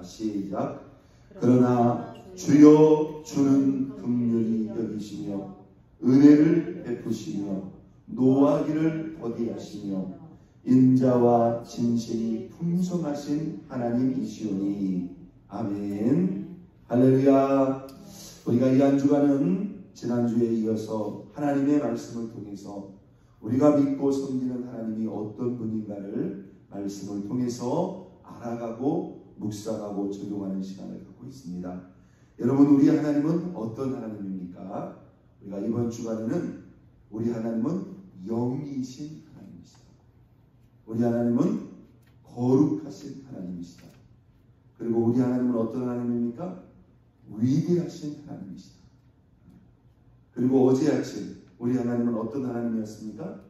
시작. 그러나 주여 주는 긍휼히 여기시며 은혜를 베푸시며 노하기를 더디하시며 인자와 진실이 풍성하신 하나님이시오니. 아멘. 할렐루야. 우리가 이 한 주간은 지난주에 이어서 하나님의 말씀을 통해서 우리가 믿고 섬기는 하나님이 어떤 분인가를 말씀을 통해서 알아가고 묵상하고 적용하는 시간을 갖고 있습니다. 여러분, 우리 하나님은 어떤 하나님입니까? 우리가 이번 주간에는 우리 하나님은 영이신 하나님이시다. 우리 하나님은 거룩하신 하나님이시다. 그리고 우리 하나님은 어떤 하나님입니까? 위대하신 하나님이시다. 그리고 어제 아침 우리 하나님은 어떤 하나님이었습니까?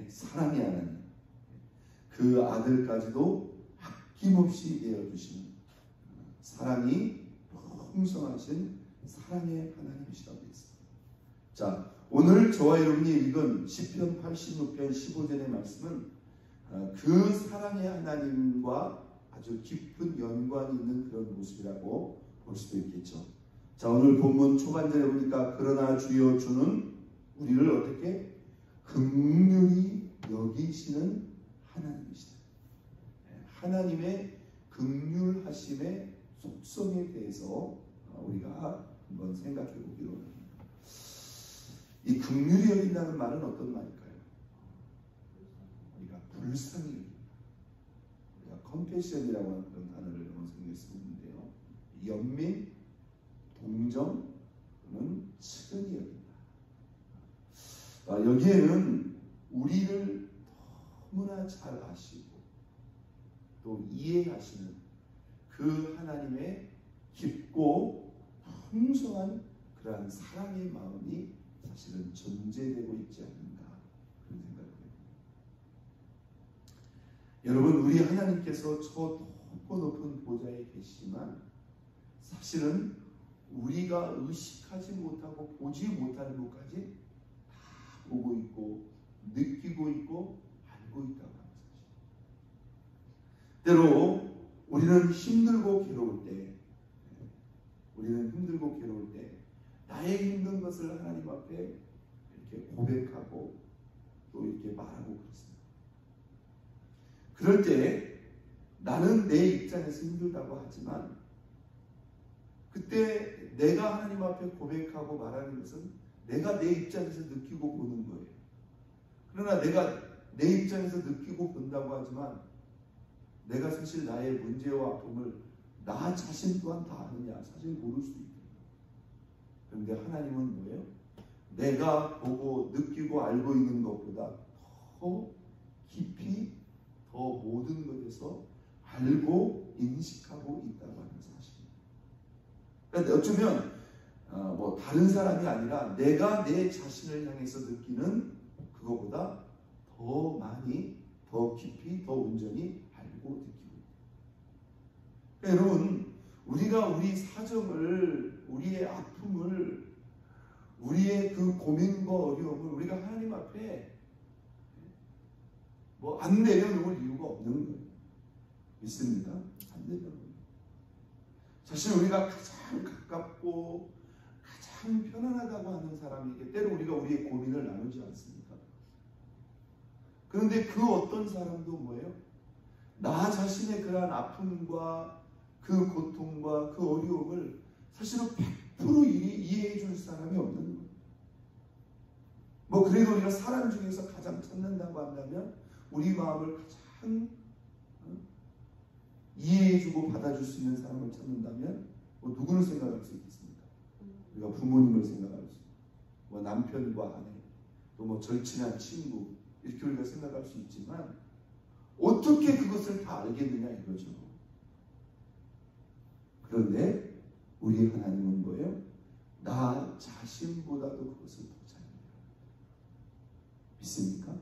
사랑의 하나님. 그 아들까지도 아낌없이 내어주시는 사랑이 풍성하신 사랑의 하나님이시라고 했습니다. 자, 오늘 저와 여러분이 읽은 시편 86편 15절의 말씀은 그 사랑의 하나님과 아주 깊은 연관이 있는 그런 모습이라고 볼 수도 있겠죠. 자, 오늘 본문 초반절에 보니까 그러나 주여 주는 우리를 어떻게 긍휼히 여기시는 하나님이시다. 하나님의 긍휼하심의 속성에 대해서 우리가 한번 생각해 보기로 합니다. 이 긍휼히 여긴다는 말은 어떤 말일까요? 우리가 불쌍히 여긴다. 우리가 컴패션이라고 하는 그런 단어를 영어성에 쓰고 있는데요. 연민, 동정, 또는 측은히 여긴다. 여기에는 우리를 너무나 잘 아시고 또 이해하시는 그 하나님의 깊고 풍성한 그러한 사랑의 마음이 사실은 존재되고 있지 않는가, 그런 생각을 해봅니다. 여러분, 우리 하나님께서 저 높고 높은 보좌에 계시지만 사실은 우리가 의식하지 못하고 보지 못하는 것까지 다 보고 있고 느끼고 있고 알고 있다고 합니다. 때로 우리는 힘들고 괴로울 때 나의 힘든 것을 하나님 앞에 이렇게 고백하고 또 이렇게 말하고 그렇습니다. 그럴 때 나는 내 입장에서 힘들다고 하지만 그때 내가 하나님 앞에 고백하고 말하는 것은 내가 내 입장에서 느끼고 보는 거예요. 그러나 내가 내 입장에서 느끼고 본다고 하지만 내가 사실 나의 문제와 아픔을 나 자신 또한 다 아느냐? 사실 모를 수도 있다. 그런데 하나님은 뭐예요? 내가 보고 느끼고 알고 있는 것보다 더 깊이 더 모든 것에서 알고 인식하고 있다고 하는 사실입니다. 그러니까 어쩌면 다른 사람이 아니라 내가 내 자신을 향해서 느끼는 그거보다 더 많이, 더 깊이, 더 온전히 알고 느끼고 있다. 그러니까 여러분, 우리가 우리 사정을, 우리의 아픔을, 우리의 그 고민과 어려움을 우리가 하나님 앞에 안 내려놓을 이유가 없는 거예요. 믿습니까? 안 내려놓을 거예요. 사실 우리가 가장 가깝고 가장 편안하다고 하는 사람에게 때로 우리가 우리의 고민을 나누지 않습니까? 그런데 그 어떤 사람도 뭐예요? 나 자신의 그러한 아픔과 그 고통과 그 어려움을 사실은 100% 이해해 줄 사람이 없는 거예요. 그래도 우리가 사람 중에서 가장 찾는다고 한다면 우리 마음을 가장 이해해주고 받아줄 수 있는 사람을 찾는다면 누구를 생각할 수 있겠습니까? 우리가 부모님을 생각할 수 있고 남편과 아내, 또 절친한 친구, 이렇게 우리가 생각할 수 있지만 어떻게 그것을 다 알겠느냐 이거죠. 그런데 우리 하나님은 뭐예요? 나 자신보다도 그것을 더 잘 알아요. 믿습니까?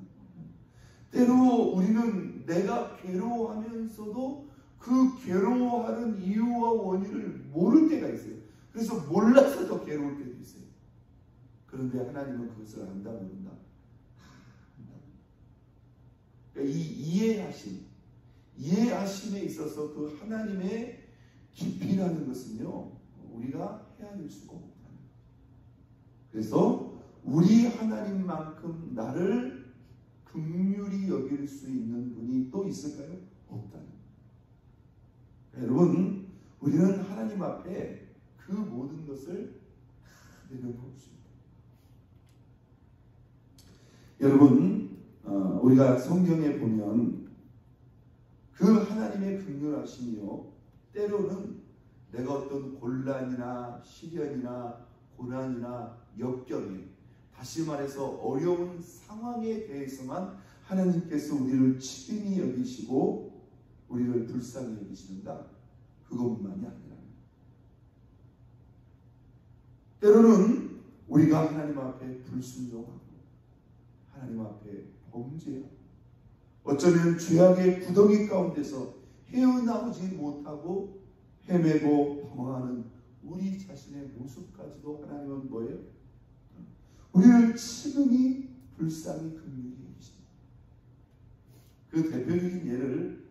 때로 우리는 내가 괴로워하면서도 그 괴로워하는 이유와 원인을 모를 때가 있어요. 그래서 몰라서 더 괴로울 때도 있어요. 그런데 하나님은 그것을 안다 모른다. 그러니까 이 이해하심에 있어서 그 하나님의 깊이라는 것은요, 우리가 헤아릴 수가 없다는 거예요. 그래서 우리 하나님만큼 나를 긍휼히 여길 수 있는 분이 또 있을까요? 없다는 거예요. 여러분, 우리는 하나님 앞에 그 모든 것을 다 내려놓을 수 있다. 여러분, 우리가 성경에 보면 그 하나님의 긍휼하심이요, 때로는 내가 어떤 곤란이나 시련이나 고난이나 역경에, 다시 말해서 어려운 상황에 대해서만 하나님께서 우리를 친히 여기시고 우리를 불쌍히 여기시는가? 그것만이 아니라 때로는 우리가 하나님 앞에 불순종하고 하나님 앞에 범죄하고 어쩌면 죄악의 구덩이 가운데서 헤어나오지 못하고 헤매고 방황하는 우리 자신의 모습까지도 하나님은 뭐예요? 우리를 친히 불쌍히 긍휼히 여기십니다. 그 대표적인 예를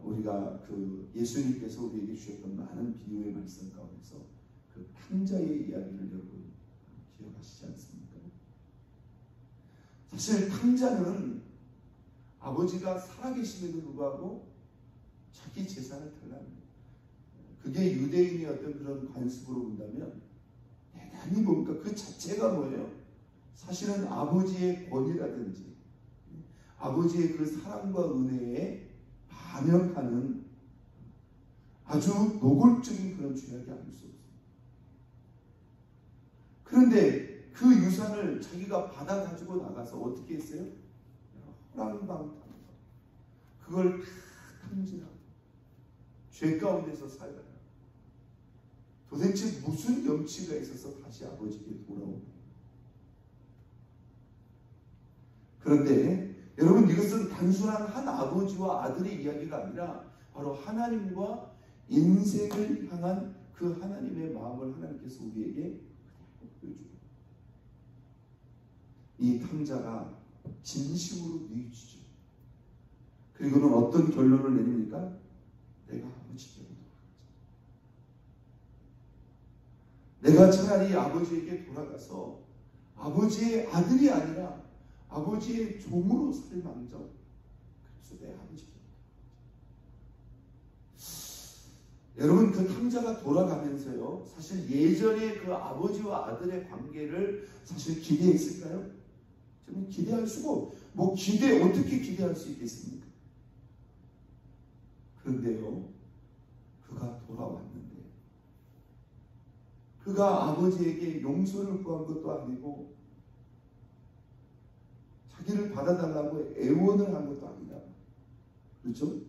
우리가 그 예수님께서 우리에게 주셨던 많은 비유의 말씀 가운데서 그 탕자의 이야기를 여러분 기억하시지 않습니까? 사실 탕자는 아버지가 살아계심에도 불구하고 자기 재산을 달라합니다. 그게 유대인의 어떤 그런 관습으로 본다면 대단히 뭡니까? 그 자체가 뭐예요? 사실은 아버지의 권위라든지 아버지의 그 사랑과 은혜에 반역하는 아주 노골적인 그런 죄악이 아닐 수 없습니다. 그런데 그 유산을 자기가 받아가지고 나가서 어떻게 했어요? 호랑방탕 그걸 다 탕진하고 죄 가운데서 살다가 도대체 무슨 염치가 있어서 다시 아버지께 돌아옵니다. 그런데 여러분, 이것은 단순한 한 아버지와 아들의 이야기가 아니라 바로 하나님과 인생을 향한 그 하나님의 마음을 하나님께서 우리에게 보여줍니다. 이 탕자가 진심으로 뉘우치죠. 그리고는 어떤 결론을 내립니까? 내가 아버지께 돌아가자. 내가 차라리 아버지에게 돌아가서 아버지의 아들이 아니라 아버지의 종으로 살 망정. 그래서 내 아버지께 돌아가자. 여러분, 그 탕자가 돌아가면서요, 사실 예전에 그 아버지와 아들의 관계를 사실 기대했을까요? 저는 기대할 수가 없고, 어떻게 기대할 수 있겠습니까? 그런데요, 그가 돌아왔는데, 그가 아버지에게 용서를 구한 것도 아니고, 자기를 받아달라고 애원을 한 것도 아니다. 그렇죠?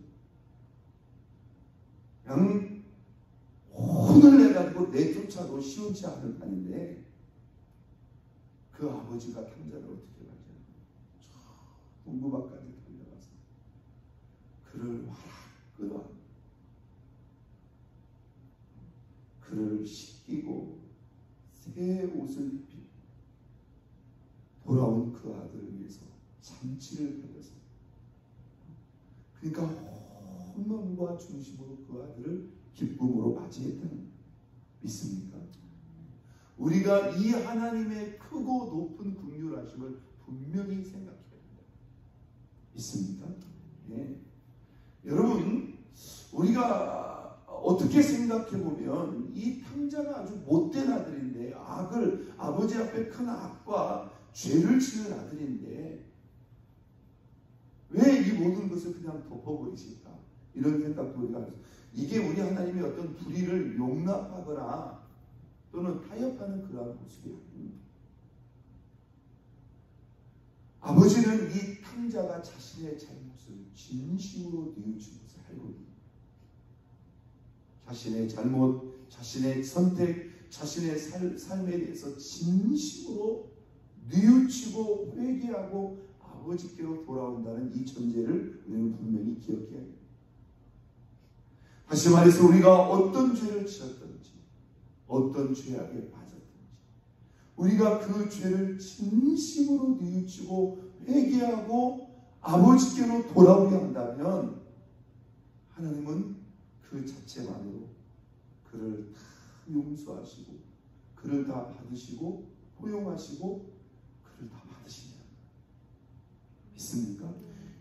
그냥 혼을 내가지고 내쫓아도 시원치 않은 판인데, 그 아버지가 탕자를 어떻게 하죠? 저 동부밖까지 달려가서 그를 와라 끌어 그를 씻기고 새 옷을 입히고 돌아온 그 아들을 위해서 잔치를 벌여서, 그러니까 혼돈과 중심으로 그 아들을 기쁨으로 맞이했다는 믿습니까? 우리가 이 하나님의 크고 높은 긍휼하심을 분명히 생각해야 됩니다. 믿습니까? 네. 여러분, 우리가 어떻게 생각해보면 이 탕자가 아주 못된 아들인데, 아버지 앞에 큰 악과 죄를 지은 아들인데 왜 이 모든 것을 그냥 덮어버리실까? 이런 생각도 우리가 하죠. 이게 우리 하나님의 어떤 불의를 용납하거나 또는 타협하는 그러한 모습이 아닙니다. 아버지는 이 탕자가 자신의 잘못을 진심으로 뉘우치면서 알고 있습니다. 자신의 잘못, 자신의 선택, 자신의 삶에 대해서 진심으로 뉘우치고 회개하고 아버지께로 돌아온다는 이 전제를 우리는 분명히 기억해야 합니다. 다시 말해서 우리가 어떤 죄를 지었든지 어떤 죄악에 빠졌든지 우리가 그 죄를 진심으로 뉘우치고 회개하고 아버지께로 돌아오게 한다면 하나님은 그 자체만으로 그를 다 용서하시고 그를 다 받으시고 포용하시고 그를 다 받으십니다. 믿습니까?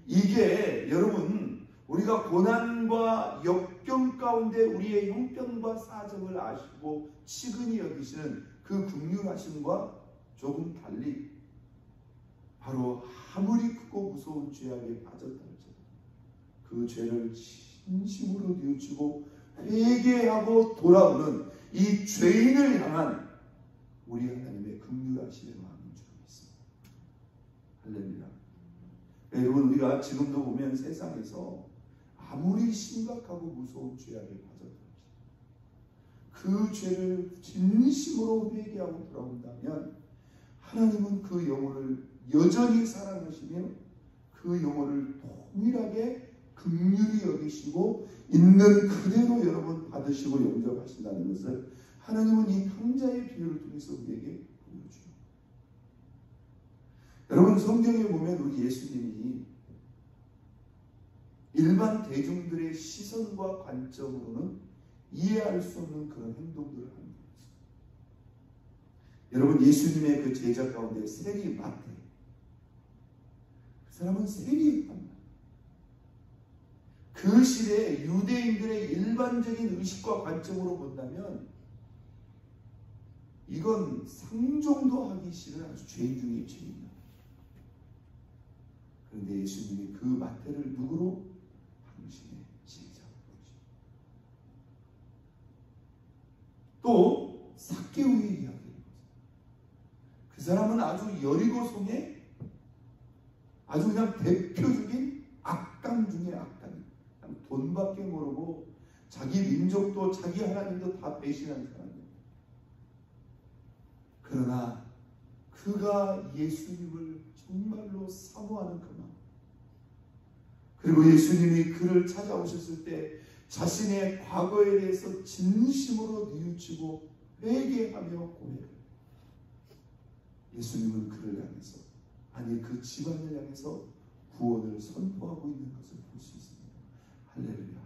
이게 여러분 우리가 고난과 역경 가운데 우리의 형편과 사정을 아시고 치근히 여기시는 그 긍휼하심과 조금 달리 바로 아무리 크고 무서운 죄악에 빠졌다 할지라도 그 죄를 진심으로 뉘우치고 회개하고 돌아오는 이 죄인을 향한 우리 하나님의 긍휼하심의 마음인 줄 믿습니다. 할렐루야. 여러분 우리가 지금도 보면 세상에서 아무리 심각하고 무서운 죄악에 빠졌다 그 죄를 진심으로 회개하고 돌아온다면 하나님은 그 영혼을 여전히 사랑하시며 그 영혼을 동일하게 긍휼히 여기시고 있는 그대로 여러분 받으시고 영접하신다는 것을 하나님은 이 탕자의 비유를 통해서 우리에게 보여줘요. 여러분 성경에 보면 우리 예수님이 일반 대중들의 시선과 관점으로는 이해할 수 없는 그런 행동들을 하는 거예요. 여러분 예수님의 그 제자 가운데 세리 마태, 그 사람은 세리였단 말이에요. 그 시대에 유대인들의 일반적인 의식과 관점으로 본다면 이건 상종도 하기 싫은 아주 죄인 중의 죄인이다. 그런데 예수님이 그 마태를 누구로? 당신의 제자로 부르십니다. 또 삭개오의 이야기입니다. 그 사람은 아주 여리고성의 아주 그냥 대표적인 악당 중의 악당입니다. 돈밖에 모르고 자기 민족도 자기 하나님도 다 배신한 사람입니다. 그러나 그가 예수님을 정말로 사모하는 그 마음, 그리고 예수님이 그를 찾아오셨을 때 자신의 과거에 대해서 진심으로 뉘우치고 회개하며 고백합니다. 예수님은 그를 향해서, 아니 그 집안을 향해서 구원을 선포하고 있는 것을 볼 수 있습니다. 할렐루야.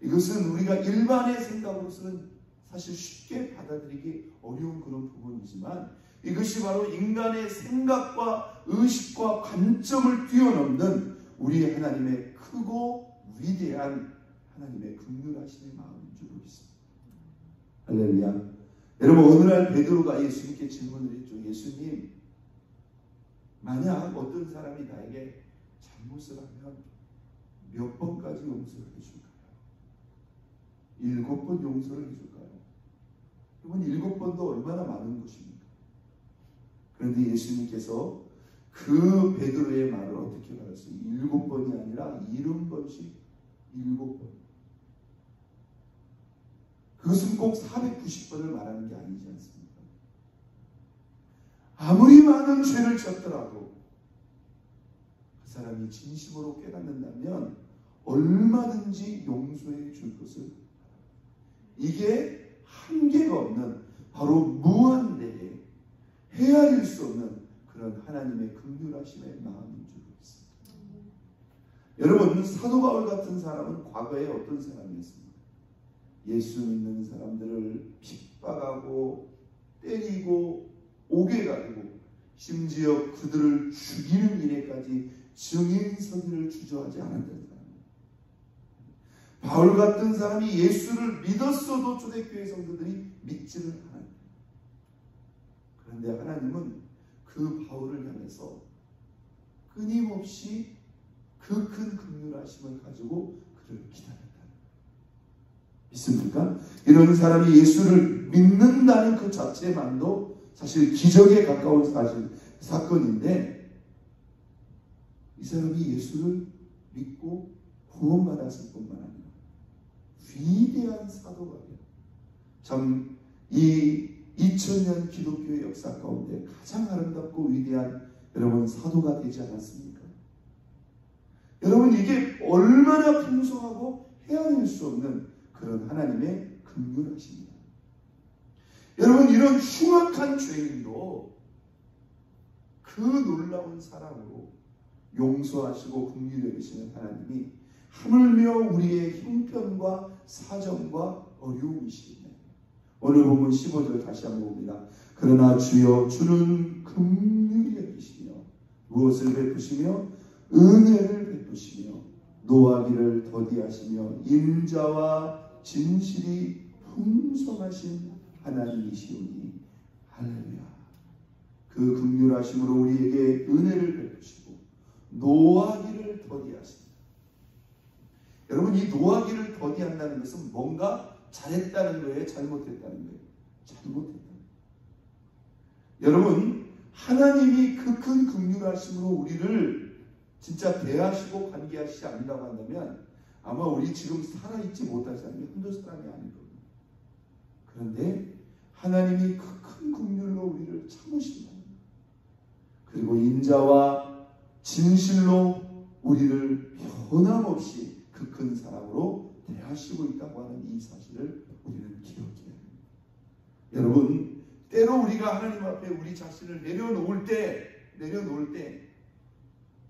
이것은 우리가 일반의 생각으로서는 사실 쉽게 받아들이기 어려운 그런 부분이지만 이것이 바로 인간의 생각과 의식과 관점을 뛰어넘는 우리 하나님의 크고 위대한 하나님의 긍휼하심의 마음인 줄 믿습니다. 할렐루야. 여러분 오늘날 베드로가 예수님께 질문을 했죠. 예수님, 만약 어떤 사람이 나에게 잘못을 하면 몇 번까지 용서를 해줄까요? 7번 용서를 해줄까요? 여러분 7번도 얼마나 많은 것입니까? 그런데 예수님께서 그 베드로의 말을 어떻게 말했어요? 7번이 아니라 70번씩 7번. 그것은 꼭 490번을 말하는 게 아니지 않습니까? 아무리 많은 죄를 졌더라도 그 사람이 진심으로 깨닫는다면 얼마든지 용서해 줄 것을, 이게 한계가 없는 바로 무한대에 헤아릴 수 없는 그런 하나님의 긍휼하심의 마음인 줄 믿습니다. 여러분 사도 바울 같은 사람은 과거에 어떤 사람이었습니까? 예수 믿는 사람들을 핍박하고 때리고 옥에 가두고 심지어 그들을 죽이는 일에까지 증인 서기를 주저하지 않았던 사람입니다. 바울 같은 사람이 예수를 믿었어도 초대교회 성도들이 믿지를 않았다. 그런데 하나님은 그 바울을 향해서 끊임없이 그 큰 긍휼하심을 가지고 그를 기다렸다. 믿습니까? 이런 사람이 예수를 믿는다는 그 자체만도 사실 기적에 가까운 사건인데 이 사람이 예수를 믿고 구원받았을 뿐만 아니라 위대한 사도가 돼요. 참 이 2000년 기독교의 역사 가운데 가장 아름답고 위대한 여러분 사도가 되지 않았습니까? 여러분 이게 얼마나 풍성하고 헤아릴 수 없는 그런 하나님의 긍휼하십니다. 여러분 이런 흉악한 죄인도 그 놀라운 사랑으로 용서하시고 긍휼히 여기시는 하나님이 하물며 우리의 형편과 사정과 어려움이시겠네. 오늘 본문 15절 다시 한번 봅니다. 그러나 주여 주는 긍휼히 여기시며 무엇을 베푸시며 은혜를 베푸시며 노하기를 더디하시며 인자와 진실이 풍성하신 하나님이시오니 할렐루야. 그 긍휼하심으로 우리에게 은혜를 베푸시고 노하기를 더디하십니다. 여러분, 이 노하기를 더디한다는 것은 뭔가 잘했다는 거예요? 잘못했다는 거예요? 잘못했다는 거예요. 여러분, 하나님이 그 큰 긍휼하심으로 우리를 진짜 대하시고 관계하시지 않는다고 한다면 아마 우리 지금 살아있지 못할 사람이 한두 사람이 아닐 겁니다. 그런데 하나님이 그 큰 긍휼로 우리를 참으신다. 그리고 인자와 진실로 우리를 변함없이 그 큰 사랑으로 대하시고 있다고 하는 이 사실을 우리는 기억해야 합니다. 여러분, 때로 우리가 하나님 앞에 우리 자신을 내려놓을 때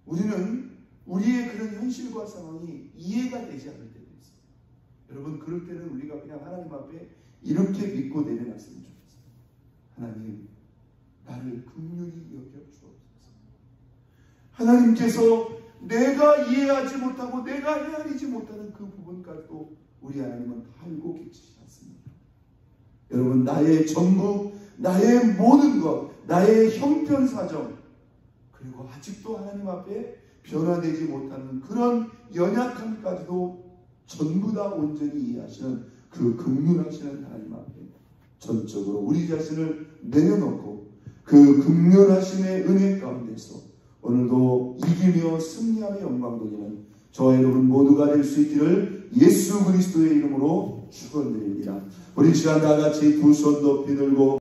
우리는 우리의 그런 현실과 상황이 이해가 되지 않을 때도 있어요. 여러분, 그럴 때는 우리가 그냥 하나님 앞에 이렇게 믿고 내려놨으면 좋겠어요. 하나님, 나를 긍휼히 여겨 주옵소서. 하나님께서 내가 이해하지 못하고 내가 헤아리지 못하는 그 부분까지도 우리 하나님은 다 알고 계시지 않습니다. 여러분, 나의 전부, 나의 모든 것, 나의 형편사정, 그리고 아직도 하나님 앞에 변화되지 못하는 그런 연약함까지도 전부 다 온전히 이해하시는 그 긍휼하시는 하나님 앞에 전적으로 우리 자신을 내려놓고 그 긍휼하심의 은혜 가운데서 오늘도 이기며 승리함의 영광 돌리는 저와 여러분 모두가 될 수 있기를 예수 그리스도의 이름으로 축원드립니다. 우리 시간 다 같이 두 손 높이 들고